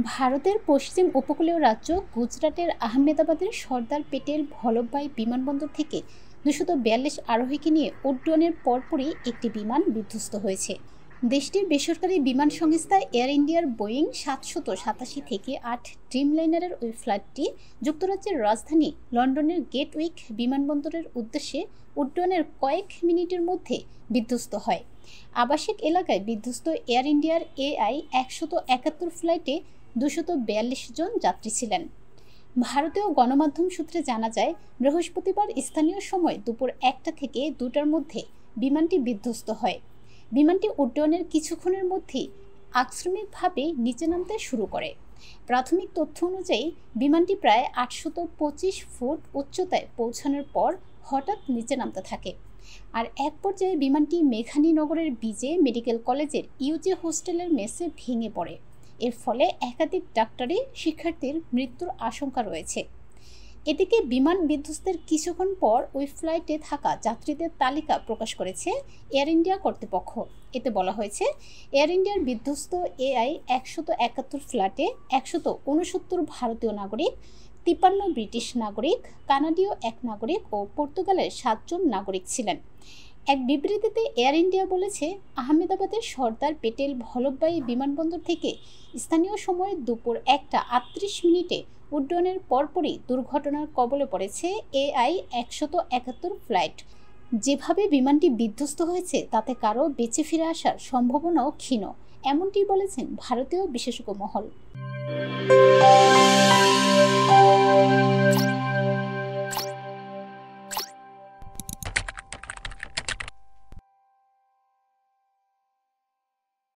ভারতের পশ্চিম উপকূলীয় রাজ্য গুজরাটের আহমেদাবাদের সর্দার পেটেল ভল্লভভাই বিমানবন্দর থেকে 242 আরোহীকে নিয়ে উড্ডয়নের পরপরই একটি বিমান বিধ্বস্ত হয়েছে। দেশটির বেসরকারি বিমান সংস্থা এয়ার ইন্ডিয়ার বোয়িং 787 থেকে 8 ড্রিমলাইনারের ওই ফ্লাইটটি যুক্তরাজ্যের রাজধানী লন্ডনের গেটউইক বিমানবন্দরের উদ্দেশ্যে উড্ডয়নের কয়েক মিনিটের মধ্যে বিধ্বস্ত হয়। আবাসিক এলাকায় বিধ্বস্ত এয়ার ইন্ডিয়ার AI-171 ফ্লাইটে 242 জন যাত্রী ছিলেন। ভারতীয় গণমাধ্যম সূত্রে জানা যায়, বৃহস্পতিবার স্থানীয় সময় দুপুর 1টা থেকে 2টার মধ্যে বিমানটি বিধ্বস্ত হয়। বিমানটি উড্ডয়নের কিছুক্ষণের মধ্যেই আকস্মিকভাবে নিচে নামতে শুরু করে। প্রাথমিক তথ্য অনুযায়ী বিমানটি প্রায় 825 ফুট উচ্চতায় পৌঁছানোর পর হঠাৎ নিচে নামতে থাকে। আর এক পর্যায়ে বিমানটি মেঘানী নগরের বিজে মেডিকেল কলেজের ইউজে হোস্টেলের মেসে ভেঙে পড়ে। এর ফলে একাধিক ডাক্তারি শিক্ষার্থীর মৃত্যুর আশঙ্কা রয়েছে। এদিকে বিমান বিধ্বস্তের কিছুক্ষণ পর ওই ফ্লাইটে থাকা যাত্রীদের তালিকা প্রকাশ করেছে এয়ার ইন্ডিয়া কর্তৃপক্ষ। এতে বলা হয়েছে, এয়ার ইন্ডিয়ার বিধ্বস্ত AI-171 ফ্লাইটে 169 ভারতীয় নাগরিক, 53 ব্রিটিশ নাগরিক, কানাডীয় 1 নাগরিক ও পর্তুগালের 7 জন নাগরিক ছিলেন। এক বিবৃতিতে এয়ার ইন্ডিয়া বলেছে, আহমেদাবাদের সর্দার পেটেল ভল্লভভাই বিমানবন্দর থেকে স্থানীয় সময় দুপুর 1টা 38 মিনিটে উড্ডয়নের পরপরই দুর্ঘটনার কবলে পড়েছে AI-171 ফ্লাইট। যেভাবে বিমানটি বিধ্বস্ত হয়েছে তাতে কারো বেঁচে ফিরে আসার সম্ভাবনাও ক্ষীণ, এমনটি বলেছেন ভারতীয় বিশেষজ্ঞ মহল।